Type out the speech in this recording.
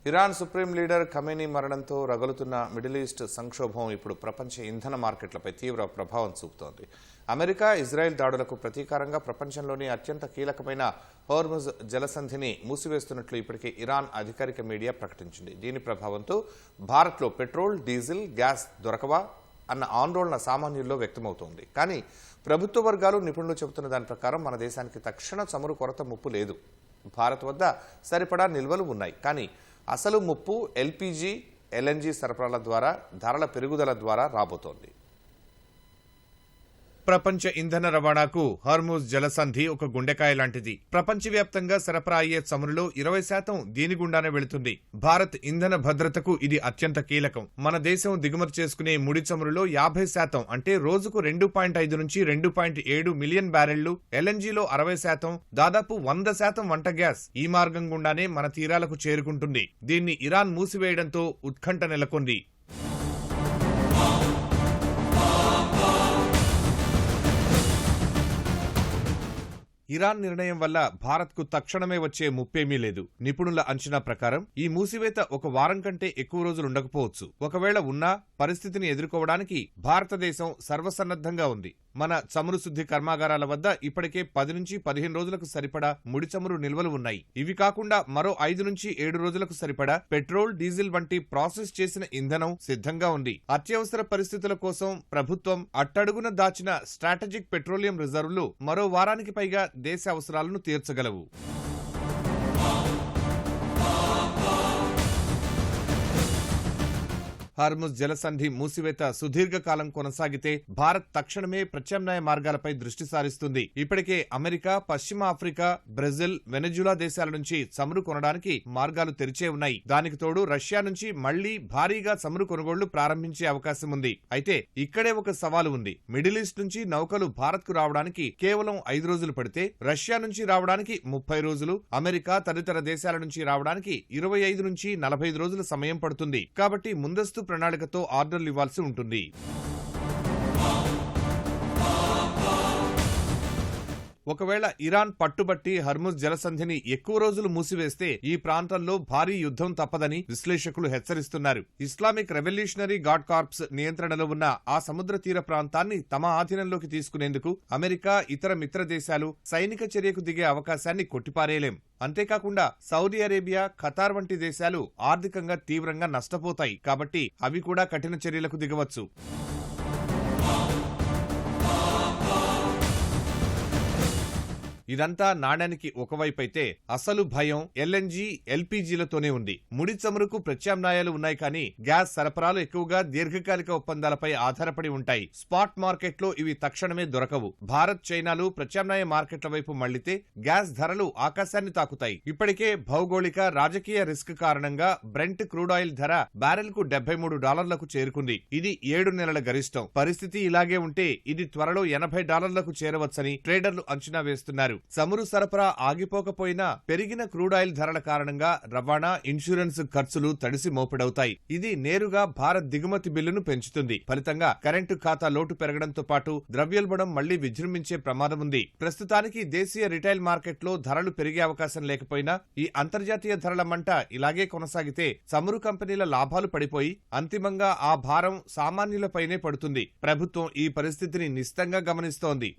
Iran supreme leader Khamenei మరణంతో రగులుతున్న middle east సంక్షోభం ఇప్పుడు ప్రపంచ ఇంధన మార్కెట్లపై తీవ్ర ప్రభావం చూపుతోంది. అమెరికా, ఇజ్రాయెల్ దాడులకు ప్రతీకారంగా ప్రపంచంలోని అత్యంత కీలకమైన హోర్ముజ్ జలసంధిని మూసివేస్తున్నట్లు ఇప్పటికే ఇరాన్ అధికారిక మీడియా ప్రకటించింది. దీని ప్రభావంతో భారత్లో పెట్రోల్, డీజిల్, గ్యాస్ దొరకవా అన్న ఆందోళన సామాన్యుల్లో వ్యక్తమవుతోంది. కానీ ప్రభుత్వ వర్గాలు, నిపుణులు చెబుతున్న దాని ప్రకారం మన దేశానికి తక్షణ చమురు కొరత ముప్పు లేదు. భారత్ వద్ద సరిపడా నిల్వలు ఉన్నాయి. కానీ అసలు ముప్పు ఎల్పీజీ, ఎల్ఎన్జీ సరఫరాల ద్వారా, ధరల పెరుగుదల ద్వారా రాబోతోంది. ప్రపంచ ఇంధన రవాణాకు హార్ముజ్ జలసంధి ఒక గుండెకాయ లాంటిది. ప్రపంచవ్యాప్తంగా సరఫరా అయ్యే చమురులో 20% దీని గుండానే వెళుతుంది. భారత్ ఇంధన భద్రతకు ఇది అత్యంత కీలకం. మన దేశం దిగుమతి చేసుకునే ముడి చమురులో 50% అంటే రోజుకు 2.5 నుంచి 2.7 మిలియన్ బ్యారెళ్లు, ఎల్ఎన్జీలో 60%, దాదాపు 100% వంట గ్యాస్ ఈ మార్గం గుండానే మన తీరాలకు చేరుకుంటుంది. దీన్ని ఇరాన్ మూసివేయడంతో ఉత్కంఠ నెలకొంది. ఇరాన్ నిర్ణయం వల్ల భారత్కు తక్షణమే వచ్చే ముప్పేమీ లేదు. నిపుణుల అంచనా ప్రకారం ఈ మూసివేత ఒక వారం కంటే ఎక్కువ రోజులు ఉండకపోవచ్చు. ఒకవేళ ఉన్నా పరిస్థితిని ఎదుర్కోవడానికి భారతదేశం సర్వసన్నద్ధంగా ఉంది. మన చమురు శుద్ధి కర్మాగారాల వద్ద ఇప్పటికే 10 నుంచి 15 రోజులకు సరిపడా ముడి చమురు నిల్వలు ఉన్నాయి. ఇవి కాకుండా మరో 5 నుంచి 7 రోజులకు సరిపడా పెట్రోల్, డీజిల్ వంటి ప్రాసెస్ చేసిన ఇంధనం సిద్ధంగా ఉంది. అత్యవసర పరిస్థితుల కోసం ప్రభుత్వం అట్టడుగున దాచిన స్ట్రాటజిక్ పెట్రోలియం రిజర్వులు మరో వారానికి పైగా దేశ అవసరాలను తీర్చగలవు. హార్ముజ్ జలసంధి మూసివేత సుదీర్ఘకాలం కొనసాగితే భారత్ తక్షణమే ప్రత్యామ్నాయ మార్గాలపై దృష్టి సారిస్తుంది. ఇప్పటికే అమెరికా, పశ్చిమ ఆఫ్రికా, బ్రెజిల్, వెనెజులా దేశాల నుంచి చమురు కొనడానికి మార్గాలు తెరిచే ఉన్నాయి. దానికి తోడు రష్యా నుంచి మళ్లీ భారీగా చమురు కొనుగోళ్లు ప్రారంభించే అవకాశం ఉంది. అయితే ఇక్కడే ఒక సవాలు ఉంది. మిడిల్ ఈస్ట్ నుంచి నౌకలు భారత్ కు రావడానికి కేవలం 5 రోజులు పడితే, రష్యా నుంచి రావడానికి 30 రోజులు, అమెరికా తదితర దేశాల నుంచి రావడానికి 25 నుంచి 45 రోజుల సమయం పడుతుంది. కాబట్టి ముందస్తు ప్రణాళికతో ఆర్డర్లు ఇవ్వాల్సి ఉంటుంది. ఒకవేళ ఇరాన్ పట్టుబట్టి హర్ముజ్ జలసంధిని ఎక్కువ రోజులు మూసివేస్తే ఈ ప్రాంతంలో భారీ యుద్ధం తప్పదని విశ్లేషకులు హెచ్చరిస్తున్నారు. ఇస్లామిక్ రెవల్యూషనరీ గార్డ్ కార్ప్స్ నియంత్రణలో ఉన్న ఆ సముద్ర తీర ప్రాంతాన్ని తమ ఆధీనంలోకి తీసుకునేందుకు అమెరికా, ఇతర మిత్ర దేశాలు సైనిక చర్యకు దిగే అవకాశాన్ని కొట్టిపారేయలేం. అంతేకాకుండా సౌదీ అరేబియా, ఖతార్ వంటి దేశాలు ఆర్థికంగా తీవ్రంగా నష్టపోతాయి. కాబట్టి అవి కూడా కఠిన చర్యలకు దిగవచ్చు. ఇదంతా నాణ్యానికి ఒకవైపైతే అసలు భయం ఎల్ఎన్జీ, ఎల్పీజీలతోనే ఉంది. ముడి చమురుకు ప్రత్యామ్నాయాలు ఉన్నాయి, కానీ గ్యాస్ సరఫరాలు ఎక్కువగా దీర్ఘకాలిక ఒప్పందాలపై ఆధారపడి ఉంటాయి. స్పాట్ మార్కెట్లో ఇవి తక్షణమే దొరకవు. భారత్, చైనాలు ప్రత్యామ్నాయ మార్కెట్ల వైపు మళ్లితే గ్యాస్ ధరలు ఆకాశాన్ని తాకుతాయి. ఇప్పటికే భౌగోళిక, రాజకీయ రిస్క్ కారణంగా బ్రెంట్ క్రూడ్ ఆయిల్ ధర బ్యారెల్కు $73లకు చేరుకుంది. ఇది 7 నెలల గరిష్టం. పరిస్థితి ఇలాగే ఉంటే ఇది త్వరలో $80లకు చేరవచ్చని ట్రేడర్లు అంచనా వేస్తున్నారు. చమురు సరఫరా ఆగిపోకపోయినా పెరిగిన క్రూడ్ ఆయిల్ ధరల కారణంగా రవాణా, ఇన్సూరెన్స్ ఖర్చులు తడిసి మోపెడవుతాయి. ఇది నేరుగా భారత్ దిగుమతి బిల్లును పెంచుతుంది. ఫలితంగా కరెంటు ఖాతా లోటు పెరగడంతో పాటు ద్రవ్యోల్బణం మళ్లీ విజృంభించే ప్రమాదం ఉంది. ప్రస్తుతానికి దేశీయ రిటైల్ మార్కెట్లో ధరలు పెరిగే అవకాశం లేకపోయినా ఈ అంతర్జాతీయ ధరల మంట ఇలాగే కొనసాగితే చమురు కంపెనీల లాభాలు పడిపోయి అంతిమంగా ఆ భారం సామాన్యులపైనే పడుతుంది. ప్రభుత్వం ఈ పరిస్థితిని నిశితంగా గమనిస్తోంది.